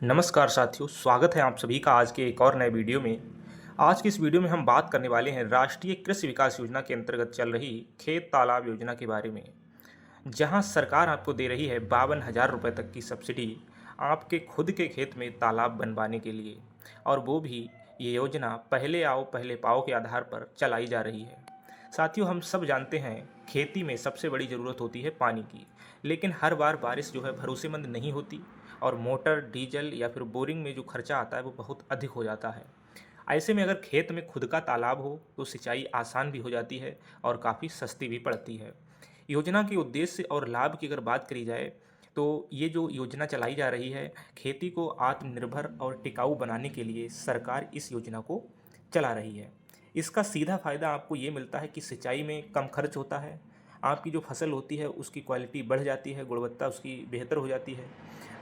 नमस्कार साथियों, स्वागत है आप सभी का आज के एक और नए वीडियो में। आज की इस वीडियो में हम बात करने वाले हैं राष्ट्रीय कृषि विकास योजना के अंतर्गत चल रही खेत तालाब योजना के बारे में, जहां सरकार आपको दे रही है 52,000 रुपये तक की सब्सिडी आपके खुद के खेत में तालाब बनवाने के लिए। और वो भी ये योजना पहले आओ पहले पाओ के आधार पर चलाई जा रही है। साथियों, हम सब जानते हैं खेती में सबसे बड़ी ज़रूरत होती है पानी की, लेकिन हर बार बारिश जो है भरोसेमंद नहीं होती और मोटर, डीजल या फिर बोरिंग में जो खर्चा आता है वो बहुत अधिक हो जाता है। ऐसे में अगर खेत में खुद का तालाब हो तो सिंचाई आसान भी हो जाती है और काफ़ी सस्ती भी पड़ती है। योजना के उद्देश्य और लाभ की अगर बात करी जाए तो ये जो योजना चलाई जा रही है, खेती को आत्मनिर्भर और टिकाऊ बनाने के लिए सरकार इस योजना को चला रही है। इसका सीधा फ़ायदा आपको ये मिलता है कि सिंचाई में कम खर्च होता है, आपकी जो फसल होती है उसकी क्वालिटी बढ़ जाती है, गुणवत्ता उसकी बेहतर हो जाती है।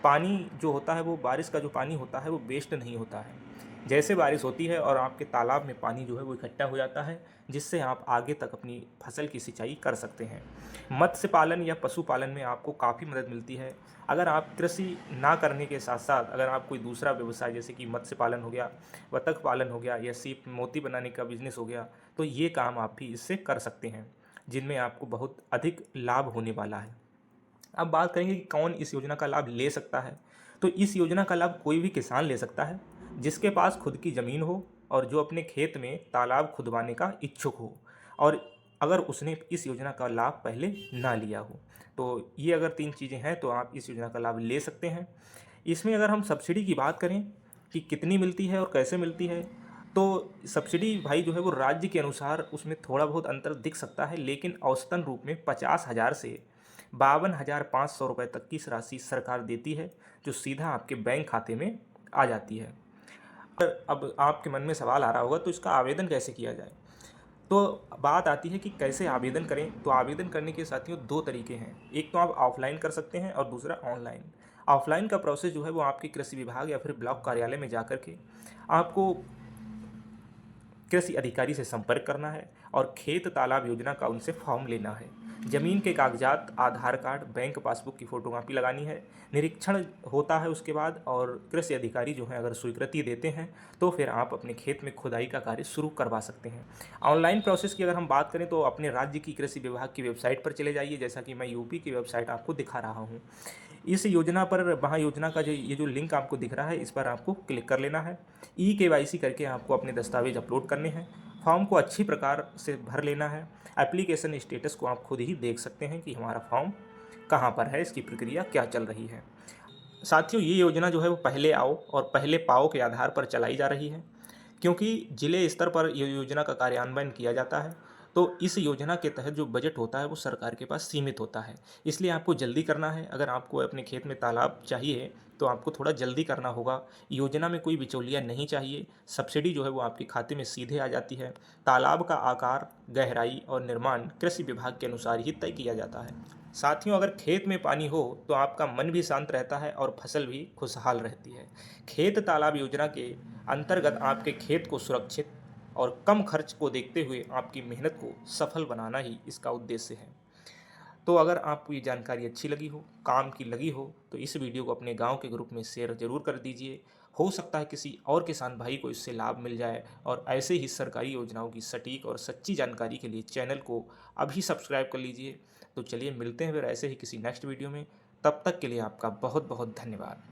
पानी जो होता है वो बारिश का जो पानी होता है वो वेस्ट नहीं होता है। जैसे बारिश होती है और आपके तालाब में पानी जो है वो इकट्ठा हो जाता है, जिससे आप आगे तक अपनी फसल की सिंचाई कर सकते हैं। मत्स्य पालन या पशुपालन में आपको काफ़ी मदद मिलती है। अगर आप कृषि ना करने के साथ साथ अगर आप कोई दूसरा व्यवसाय जैसे कि मत्स्य पालन हो गया, बतख पालन हो गया या सीप मोती बनाने का बिजनेस हो गया, तो ये काम आप भी इससे कर सकते हैं, जिनमें आपको बहुत अधिक लाभ होने वाला है। अब बात करेंगे कि कौन इस योजना का लाभ ले सकता है। तो इस योजना का लाभ कोई भी किसान ले सकता है जिसके पास खुद की ज़मीन हो और जो अपने खेत में तालाब खुदवाने का इच्छुक हो, और अगर उसने इस योजना का लाभ पहले ना लिया हो। तो ये अगर 3 चीज़ें हैं तो आप इस योजना का लाभ ले सकते हैं। इसमें अगर हम सब्सिडी की बात करें कि कितनी मिलती है और कैसे मिलती है, तो सब्सिडी भाई जो है वो राज्य के अनुसार उसमें थोड़ा बहुत अंतर दिख सकता है, लेकिन औसतन रूप में 50,000 से 52,500 रुपये तक की इस राशि सरकार देती है, जो सीधा आपके बैंक खाते में आ जाती है। अब आपके मन में सवाल आ रहा होगा तो इसका आवेदन कैसे किया जाए। तो बात आती है कि कैसे आवेदन करें। तो आवेदन करने के साथियों 2 तरीके हैं, एक तो आप ऑफलाइन कर सकते हैं और दूसरा ऑनलाइन। ऑफलाइन का प्रोसेस जो है वो आपके कृषि विभाग या फिर ब्लॉक कार्यालय में जा कर के आपको कृषि अधिकारी से संपर्क करना है और खेत तालाब योजना का उनसे फॉर्म लेना है। ज़मीन के कागजात, आधार कार्ड, बैंक पासबुक की फ़ोटोकॉपी लगानी है। निरीक्षण होता है उसके बाद, और कृषि अधिकारी जो है अगर स्वीकृति देते हैं तो फिर आप अपने खेत में खुदाई का कार्य शुरू करवा सकते हैं। ऑनलाइन प्रोसेस की अगर हम बात करें तो अपने राज्य की कृषि विभाग की वेबसाइट पर चले जाइए, जैसा कि मैं यूपी की वेबसाइट आपको दिखा रहा हूँ। इस योजना पर महायोजना का जो लिंक आपको दिख रहा है, इस पर आपको क्लिक कर लेना है। KYC करके आपको अपने दस्तावेज अपलोड करने हैं। फॉर्म को अच्छी प्रकार से भर लेना है। एप्लीकेशन स्टेटस को आप खुद ही देख सकते हैं कि हमारा फॉर्म कहाँ पर है, इसकी प्रक्रिया क्या चल रही है। साथियों, ये योजना जो है वो पहले आओ और पहले पाओ के आधार पर चलाई जा रही है, क्योंकि जिले स्तर पर ये योजना का कार्यान्वयन किया जाता है। तो इस योजना के तहत जो बजट होता है वो सरकार के पास सीमित होता है, इसलिए आपको जल्दी करना है। अगर आपको अपने खेत में तालाब चाहिए तो आपको थोड़ा जल्दी करना होगा। योजना में कोई बिचौलिया नहीं चाहिए, सब्सिडी जो है वो आपके खाते में सीधे आ जाती है। तालाब का आकार, गहराई और निर्माण कृषि विभाग के अनुसार ही तय किया जाता है। साथियों, अगर खेत में पानी हो तो आपका मन भी शांत रहता है और फसल भी खुशहाल रहती है। खेत तालाब योजना के अंतर्गत आपके खेत को सुरक्षित और कम खर्च को देखते हुए आपकी मेहनत को सफल बनाना ही इसका उद्देश्य है। तो अगर आपको ये जानकारी अच्छी लगी हो, काम की लगी हो, तो इस वीडियो को अपने गांव के ग्रुप में शेयर जरूर कर दीजिए। हो सकता है किसी और किसान भाई को इससे लाभ मिल जाए। और ऐसे ही सरकारी योजनाओं की सटीक और सच्ची जानकारी के लिए चैनल को अभी सब्सक्राइब कर लीजिए। तो चलिए मिलते हैं फिर ऐसे ही किसी नेक्स्ट वीडियो में। तब तक के लिए आपका बहुत बहुत धन्यवाद।